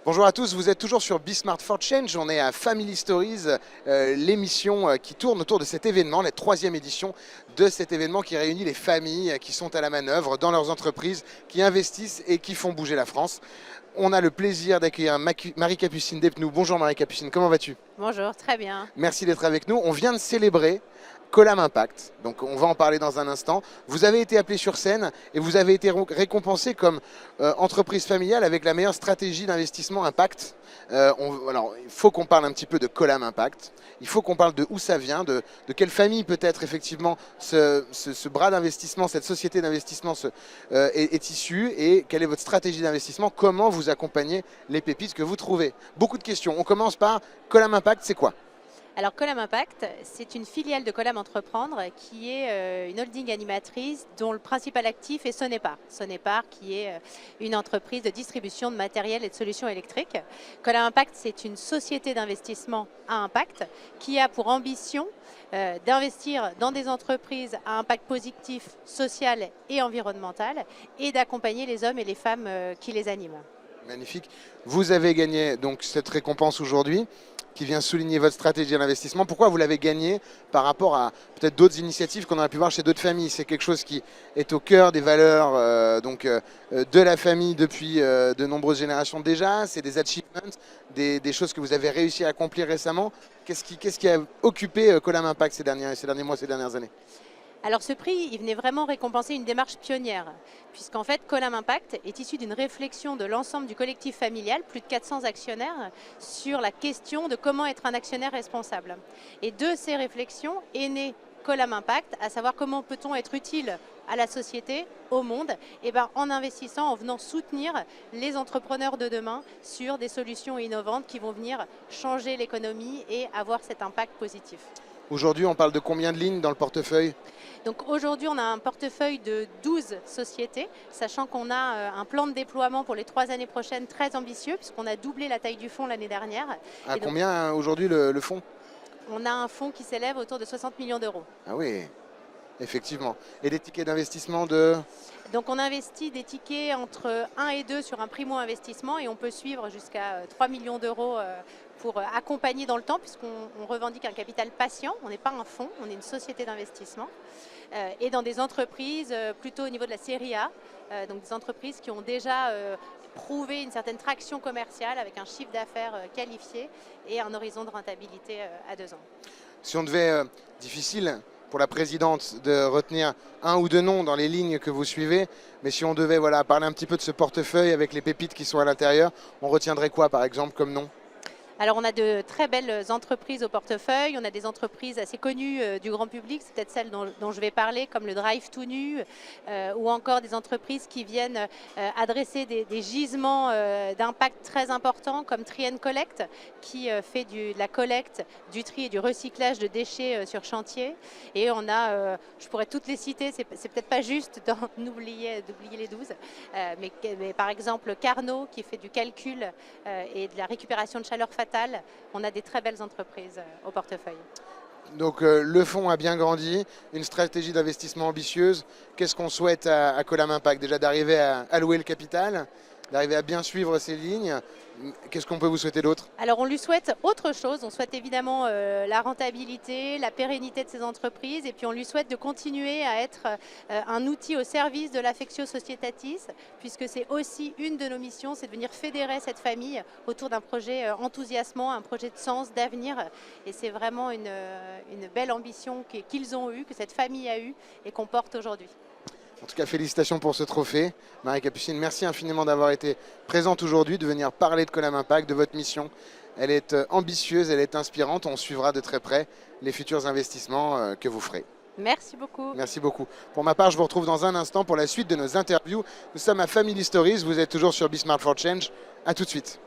Bonjour à tous, vous êtes toujours sur Be Smart for Change, on est à Family Stories, l'émission qui tourne autour de cet événement, la troisième édition de cet événement qui réunit les familles qui sont à la manœuvre dans leurs entreprises, qui investissent et qui font bouger la France. On a le plaisir d'accueillir Marie-Capucine Despnous. Bonjour Marie-Capucine, comment vas-tu? Bonjour, très bien. Merci d'être avec nous. On vient de célébrer Colam Impact, donc on va en parler dans un instant. Vous avez été appelé sur scène et vous avez été récompensé comme entreprise familiale avec la meilleure stratégie d'investissement Impact. Alors, il faut qu'on parle un petit peu de Colam Impact. Il faut qu'on parle de où ça vient, de quelle famille peut-être effectivement ce bras d'investissement, cette société d'investissement est issue et quelle est votre stratégie d'investissement, comment vous accompagnez les pépites que vous trouvez. Beaucoup de questions. On commence par Colam Impact, c'est quoi? Alors Colam Impact, c'est une filiale de Colam Entreprendre qui est une holding animatrice dont le principal actif est Sonepar. Sonepar qui est une entreprise de distribution de matériel et de solutions électriques. Colam Impact, c'est une société d'investissement à impact qui a pour ambition d'investir dans des entreprises à impact positif, social et environnemental et d'accompagner les hommes et les femmes qui les animent. Magnifique. Vous avez gagné donc cette récompense aujourd'hui qui vient souligner votre stratégie d'investissement. Pourquoi vous l'avez gagné par rapport à peut-être d'autres initiatives qu'on aurait pu voir chez d'autres familles? C'est quelque chose qui est au cœur des valeurs de la famille depuis de nombreuses générations déjà. C'est des achievements, des choses que vous avez réussi à accomplir récemment. Qu'est-ce qui a occupé Colam Impact ces derniers mois, ces dernières années? Alors ce prix, il venait vraiment récompenser une démarche pionnière, puisqu'en fait Colam Impact est issu d'une réflexion de l'ensemble du collectif familial, plus de 400 actionnaires, sur la question de comment être un actionnaire responsable. Et de ces réflexions est né Colam Impact, à savoir comment peut-on être utile à la société, au monde, et en investissant, en venant soutenir les entrepreneurs de demain sur des solutions innovantes qui vont venir changer l'économie et avoir cet impact positif. Aujourd'hui, on parle de combien de lignes dans le portefeuille? Donc aujourd'hui, on a un portefeuille de 12 sociétés, sachant qu'on a un plan de déploiement pour les 3 années prochaines très ambitieux, puisqu'on a doublé la taille du fonds l'année dernière. À combien aujourd'hui le fonds? On a un fonds qui s'élève autour de 60 millions d'euros. Ah oui, effectivement. Et des tickets d'investissement de? Donc on investit des tickets entre 1 et 2 sur un primo-investissement et on peut suivre jusqu'à 3 millions d'euros pour accompagner dans le temps, puisqu'on revendique un capital patient. On n'est pas un fonds, on est une société d'investissement. Et dans des entreprises plutôt au niveau de la série A, donc des entreprises qui ont déjà prouvé une certaine traction commerciale avec un chiffre d'affaires qualifié et un horizon de rentabilité à 2 ans. Si on devait, difficile pour la présidente de retenir un ou deux noms dans les lignes que vous suivez, mais si on devait parler un petit peu de ce portefeuille avec les pépites qui sont à l'intérieur, on retiendrait quoi par exemple comme nom? Alors on a de très belles entreprises au portefeuille, on a des entreprises assez connues du grand public, c'est peut-être celles dont je vais parler, comme le Drive tout nu, ou encore des entreprises qui viennent adresser des gisements d'impact très importants, comme Try and Collect, qui fait de la collecte, du tri et du recyclage de déchets sur chantier. Et on a, je pourrais toutes les citer, c'est peut-être pas juste d'oublier les 12, mais par exemple Carnot, qui fait du calcul et de la récupération de chaleur fatale. On a des très belles entreprises au portefeuille. Donc le fonds a bien grandi, une stratégie d'investissement ambitieuse. Qu'est-ce qu'on souhaite à Colam Impact? Déjà d'arriver à allouer le capital, d'arriver à bien suivre ces lignes. Qu'est-ce qu'on peut vous souhaiter d'autre? Alors on lui souhaite autre chose, on souhaite évidemment la rentabilité, la pérennité de ces entreprises et puis on lui souhaite de continuer à être un outil au service de l'affectio societatis, puisque c'est aussi une de nos missions, c'est de venir fédérer cette famille autour d'un projet enthousiasmant, un projet de sens, d'avenir, et c'est vraiment une belle ambition qu'ils ont eue, que cette famille a eue et qu'on porte aujourd'hui. En tout cas, félicitations pour ce trophée. Marie-Capucine, merci infiniment d'avoir été présente aujourd'hui, de venir parler de Colam Impact, de votre mission. Elle est ambitieuse, elle est inspirante. On suivra de très près les futurs investissements que vous ferez. Merci beaucoup. Merci beaucoup. Pour ma part, je vous retrouve dans un instant pour la suite de nos interviews. Nous sommes à Family Stories. Vous êtes toujours sur Be Smart for Change. À tout de suite.